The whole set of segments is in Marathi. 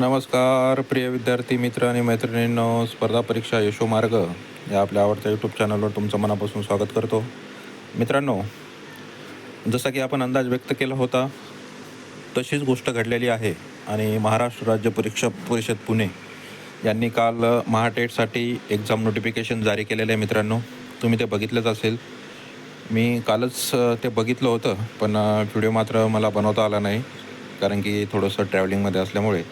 नमस्कार प्रिय विद्यार्थी मित्र आणि मैत्रिणींनो, स्पर्धा परीक्षा यशोमार्ग या आपल्या आवडत्या यूट्यूब चॅनलवर तुमचं मनापासून स्वागत करतो. मित्रांनो, जसा की आपण अंदाज व्यक्त केला होता तशीच गोष्ट घडलेली आहे आणि महाराष्ट्र राज्य परीक्षा परिषद पुणे यांनी काल महाटेटसाठी एक्झाम नोटिफिकेशन जारी केलेलं आहे. मित्रांनो, तुम्ही ते बघितलंच असेल. मी कालच ते बघितलं होतं, पण व्हिडिओ मात्र मला बनवता आला नाही, कारण की थोडंसं ट्रॅव्हलिंगमध्ये असल्यामुळे.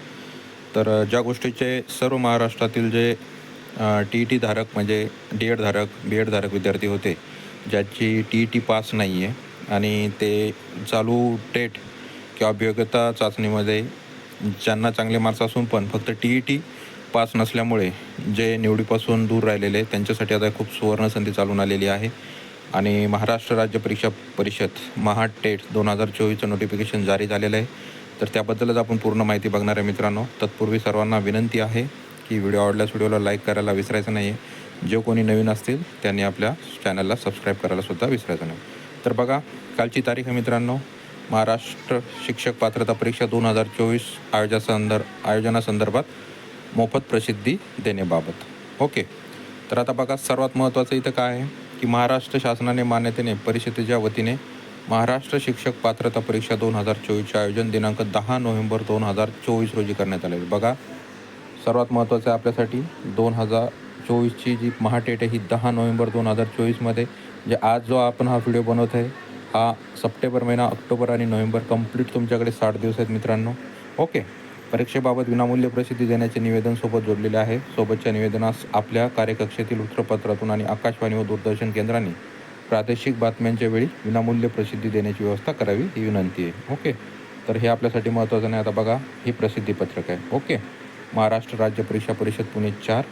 तर ज्या गोष्टीचे सर्व महाराष्ट्रातील जे TET धारक म्हणजे DED धारक BED धारक विद्यार्थी होते, ज्याची TET पास नाही आहे आणि ते चालू टेट किंवा अभियोग्यता चाचणीमध्ये ज्यांना चांगले मार्क्स असून पण फक्त TET पास नसल्यामुळे जे निवडीपासून दूर राहिलेले, त्यांच्यासाठी आता खूप सुवर्णसंधी चालून आलेली आहे आणि महाराष्ट्र राज्य परीक्षा परिषद महाटेट 2024चं नोटिफिकेशन जारी झालेलं आहे. तर त्याबद्दलच आपण पूर्ण माहिती बघणार आहे. मित्रांनो, तत्पूर्वी सर्वांना विनंती आहे की व्हिडिओ आवडल्यास व्हिडिओला लाईक करायला विसरायचं नाही आहे. जे कोणी नवीन असतील त्यांनी आपल्या चॅनलला सबस्क्राईब करायलासुद्धा विसरायचं नाही. तर बघा, कालची तारीख आहे मित्रांनो, महाराष्ट्र शिक्षक पात्रता परीक्षा 2024 आयोजनासंदर्भात मोफत प्रसिद्धी देण्याबाबत. ओके, तर आता बघा, सर्वात महत्त्वाचं इथं काय आहे की महाराष्ट्र शासनाने मान्यतेने परिषदेच्या वतीने महाराष्ट्र शिक्षक पात्रता परीक्षा 2024चे आयोजन दिनांक 10 नोव्हेंबर 2024 रोजी करण्यात आले. बघा, सर्वात महत्त्वाचं आहे आपल्यासाठी, 2024ची जी महाटेट आहे ही 10 नोव्हेंबर 2024मध्ये, जे आज जो आपण हा व्हिडिओ बनवत आहे हा सप्टेंबर महिना, ऑक्टोबर आणि नोव्हेंबर कंप्लीट तुमच्याकडे 60 दिवस आहेत मित्रांनो. ओके, परीक्षेबाबत विनामूल्य प्रसिद्धी देण्याचे निवेदन सोबत जोडलेले आहे. सोबतच्या निवेदनास आपल्या कार्यकक्षेतील वृत्तपत्रातून आणि आकाशवाणी व दूरदर्शन केंद्रांनी प्रादेशिक बातम्यांच्या वेळी विनामूल्य प्रसिद्धी देण्याची व्यवस्था करावी ही विनंती आहे. ओके, तर हे आपल्यासाठी महत्त्वाचं नाही. आता बघा, ही प्रसिद्धीपत्रक आहे. ओके, महाराष्ट्र राज्य परीक्षा परिषद पुणे 4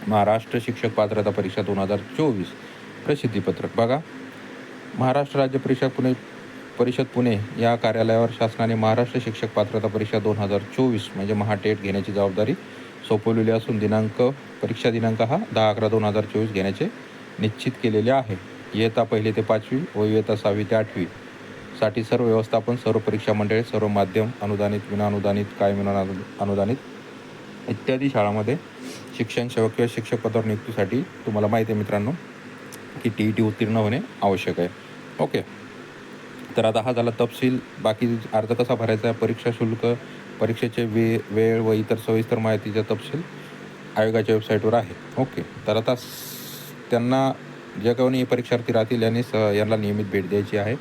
महाराष्ट्र शिक्षक पात्रता परीक्षा 2024 प्रसिद्धीपत्रक. बघा, महाराष्ट्र राज्य परिषद पुणे या कार्यालयावर शासनाने महाराष्ट्र शिक्षक पात्रता परीक्षा 2024 म्हणजे महाटेट घेण्याची जबाबदारी सोपवलेली असून परीक्षा दिनांक हा 10/11/2024 घेण्याचे निश्चित केलेले आहे. इयत्ता 1 ते 5वी व इयत्ता 6वी ते 8वी साठी सर्व व्यवस्थापन, सर्व परीक्षा मंडळे, सर्व माध्यम, अनुदानित, विनाअनुदानित, कायम अनुदानित इत्यादी शाळांमध्ये शिक्षण सेवक किंवा शिक्षक पदावर नियुक्तीसाठी तुम्हाला माहिती आहे मित्रांनो की TET उत्तीर्ण होणे आवश्यक आहे. ओके, तर आता हा झाला तपशील. बाकी अर्ज कसा भरायचा आहे, परीक्षा शुल्क, परीक्षेचे वेळ व इतर सविस्तर माहितीचा तपशील आयोगाच्या वेबसाईटवर आहे. ओके, तर आता त्यांना जे कोणी परीक्षार्थी राहतील यांना नियमित भेट द्यायची आहे.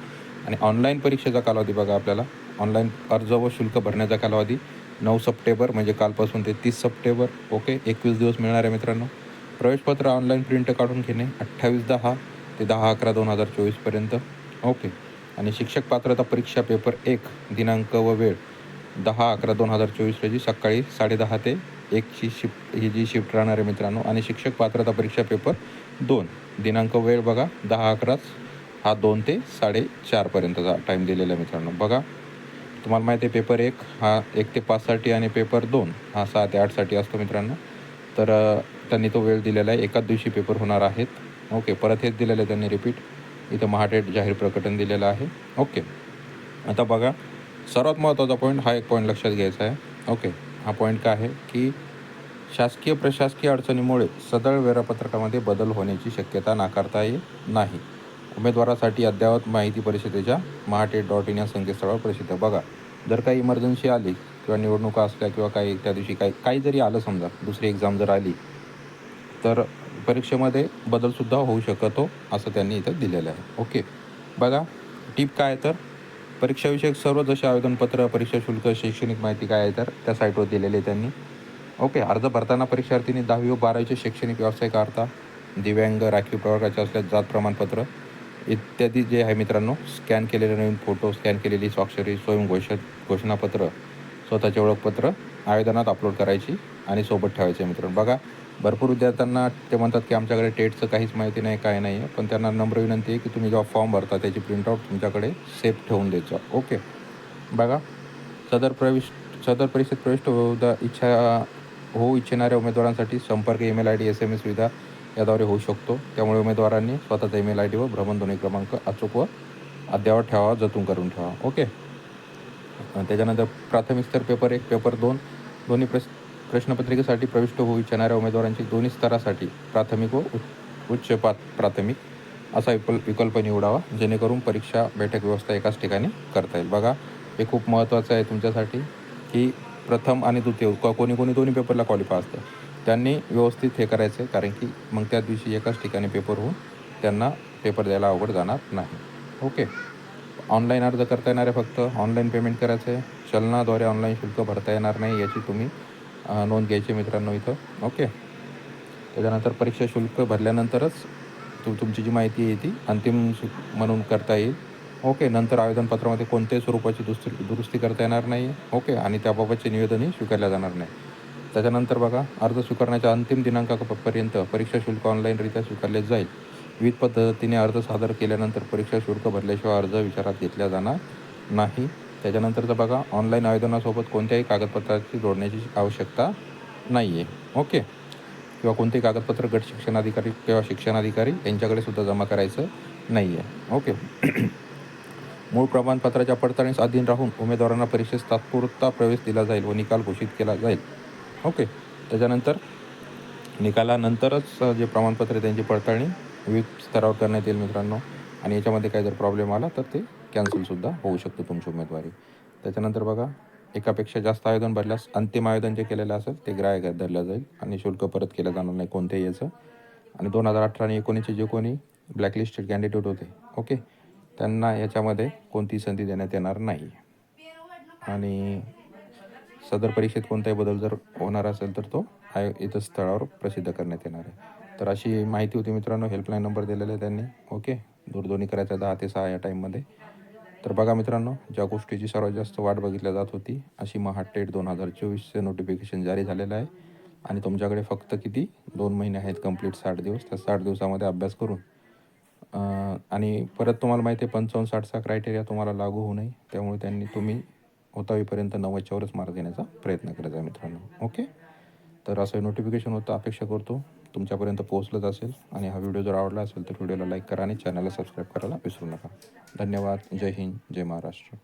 आणि ऑनलाईन परीक्षेचा कालावधी बघा, आपल्याला ऑनलाईन अर्ज व शुल्क भरण्याचा कालावधी 9 सप्टेंबर म्हणजे कालपासून ते 30 सप्टेंबर. ओके, 21 दिवस मिळणार आहे मित्रांनो. प्रवेशपत्र ऑनलाईन प्रिंट काढून घेणे 28/10 ते 10/11/2024पर्यंत. ओके, आणि शिक्षक पात्रता परीक्षा पेपर 1 दिनांक व वेळ 10/11/2024 रोजी सकाळी 10:30 ते 1ची ही जी शिफ्ट राहणार आहे मित्रांनो. आणि शिक्षक पात्रता परीक्षा पेपर 2 दिनांक वेळ बघा 10/11 हा 2 ते 4:30पर्यंतचा टाईम दिलेला आहे मित्रांनो. बघा, तुम्हाला माहिती आहे पेपर 1 हा 1 ते 5साठी आणि पेपर 2 हा 6 ते 8साठी असतो मित्रांनो. तर त्यांनी तो वेळ दिलेला आहे. एकाच दिवशी पेपर होणार आहेत. ओके, परत हेच दिलेलं आहे त्यांनी रिपीट. इथं महाटेट जाहीर प्रकटन दिलेलं आहे. ओके, आता बघा, सर्वात महत्त्वाचा पॉईंट हा एक पॉईंट लक्षात घ्यायचा आहे. ओके, हा पॉईंट काय आहे की शासकीय प्रशासकीय अडचणीमुळे सदळ वेळापत्रकामध्ये बदल होण्याची शक्यता नाकारता येत नाही. उमेदवारासाठी अद्ययावत माहिती परिषदेच्या महाटेट.in या संकेतस्थळावर प्रसिद्ध. बघा, जर काही इमर्जन्सी आली किंवा निवडणुका असल्या किंवा काही त्या दिवशी काही जरी आलं, समजा दुसरी एक्झाम जर आली, तर परीक्षेमध्ये बदलसुद्धा होऊ शकतो असं त्यांनी इथं दिलेलं आहे. ओके, बघा, टिप काय आहे तर परीक्षाविषयक सर्व जसे आवेदनपत्र, परीक्षा शुल्क, शैक्षणिक माहिती काय आहे तर त्या साईटवर दिलेली आहे त्यांनी. ओके, अर्ज भरताना परीक्षार्थींनी 10वी व 12वीचे शैक्षणिक व्यावसायिक अर्हता, दिव्यांग, राखीव प्रवर्गाचे असल्यास जात प्रमाणपत्र इत्यादी जे आहे मित्रांनो, स्कॅन केलेले नवीन फोटो, स्कॅन केलेली स्वाक्षरी, घोषणापत्र, स्वतःचे ओळखपत्र आवेदनात अपलोड करायची आणि सोबत ठेवायचे मित्रांनो. बघा, भरपूर विद्यार्थ्यांना ते म्हणतात की आमच्याकडे टेटचं काहीच माहिती नाही, काय नाही आहे, पण त्यांना नम्र विनंती आहे की तुम्ही जेव्हा फॉर्म भरता त्याची प्रिंटआउट तुमच्याकडे सेफ ठेवून द्यायचं. ओके, बघा, सदर परीक्षेत प्रविष्ट होऊ इच्छिणाऱ्या उमेदवारांसाठी संपर्क, ईमेल ID, SMS सुविधा याद्वारे होऊ शकतो. त्यामुळे उमेदवारांनी स्वतःचा ईमेल ID व भ्रमणध्वनी क्रमांक अचूक व अद्ययावत ठेवावा, जतन करून ठेवा. ओके, त्याच्यानंतर प्राथमिक स्तर पेपर 1, पेपर 2 दोन्ही प्रश्नपत्रिकेसाठी प्रविष्ट होऊ इच्छिणाऱ्या उमेदवारांची दोन्ही स्तरासाठी प्राथमिक व उच्च प्राथमिक असा विकल्प निवडावा, जेणेकरून परीक्षा बैठक व्यवस्था एकाच ठिकाणी करता येईल. बघा, हे खूप महत्त्वाचं आहे तुमच्यासाठी, की प्रथम आणि द्वितीय कोणी दोन्ही पेपरला क्वालिफाय असतं, त्यांनी व्यवस्थित हे करायचं आहे. कारण की मग त्या दिवशी एकाच ठिकाणी पेपर होऊन त्यांना पेपर द्यायला अवघड जाणार नाही. ओके. ऑनलाईन अर्ज करता येणार आहे, फक्त ऑनलाईन पेमेंट करायचं आहे. चलनाद्वारे ऑनलाईन शुल्क भरता येणार नाही, याची तुम्ही नोंद घ्यायची मित्रांनो इथं. ओके. त्याच्यानंतर परीक्षा शुल्क भरल्यानंतरच तुमची जी माहिती आहे ती अंतिम म्हणून करता येईल. ओके. नंतर आवेदनपत्रामध्ये कोणत्याही स्वरूपाची दुरुस्ती करता येणार नाही. ओके. आणि त्याबाबतचे निवेदनही स्वीकारले जाणार नाही. त्याच्यानंतर बघा, अर्ज स्वीकारण्याच्या अंतिम दिनांकापर्यंत परीक्षा शुल्क ऑनलाईनरित्या स्वीकारले जाईल. विविध पद्धतीने अर्ज सादर केल्यानंतर परीक्षा शुल्क भरल्याशिवाय अर्ज विचारात घेतला जाणार नाही. त्याच्यानंतरचं बघा, ऑनलाईन आवेदनासोबत कोणत्याही कागदपत्राची जोडण्याची आवश्यकता नाही आहे. ओके. किंवा कोणतेही कागदपत्र गट शिक्षणाधिकारी किंवा शिक्षणाधिकारी यांच्याकडे सुद्धा जमा करायचं नाही आहे. ओके. मूळ प्रमाणपत्राच्या पडताळणीस अधीन राहून उमेदवारांना परीक्षेस तात्पुरता प्रवेश दिला जाईल व निकाल घोषित केला जाईल. ओके. त्याच्यानंतर निकालानंतरच जे प्रमाणपत्र आहे त्यांची पडताळणी विविध स्तरावर करण्यात येईल मित्रांनो. आणि याच्यामध्ये काही जर प्रॉब्लेम आला तर ते कॅन्सलसुद्धा होऊ शकतं तुमची उमेदवारी. त्याच्यानंतर बघा, एकापेक्षा जास्त आवेदन भरल्यास अंतिम आवेदन जे केलेलं असेल ते ग्राह्य धरलं जाईल आणि शुल्क परत केलं जाणार नाही कोणत्याही याचं. आणि 2018 आणि 19चे जे कोणी ब्लॅकलिस्टेड कॅन्डिडेट होते, ओके, त्यांना याच्यामध्ये कोणतीही संधी देण्यात येणार नाही. आणि सदर परीक्षेत कोणताही बदल जर होणार असेल तर तो इथं स्थळावर प्रसिद्ध करण्यात येणार आहे. तर अशी माहिती होती मित्रांनो. हेल्पलाईन नंबर दिलेला आहे त्यांनी. ओके. दूरध्वनी करायचा 10 ते 6 या टाईममध्ये. तर बघा मित्रांनो, ज्या गोष्टीची सर्वात जास्त वाट बघितल्या जात होती, अशी महाटेट 2024चे नोटिफिकेशन जारी झालेलं आहे. आणि तुमच्याकडे फक्त किती 2 महिने आहेत कंप्लीट, 60 दिवस. त्या 60 दिवसामध्ये अभ्यास करून आणि परत तुम्हाला माहिती आहे 55-60चा क्रायटेरिया तुम्हाला लागू होऊ नये, त्यामुळे तुम्ही होतावीपर्यंत 90च्या वरच मार्क घेण्याचा प्रयत्न करायचा आहे मित्रांनो. ओके. तर असं नोटिफिकेशन होतं. अपेक्षा करतो तुमच्यापर्यंत पोहोचलंच असेल. आणि हा व्हिडिओ जर आवडला असेल तर व्हिडिओला लाईक करा आणि चॅनलला सबस्क्राईब करायला विसरू नका. धन्यवाद. जय हिंद, जय महाराष्ट्र.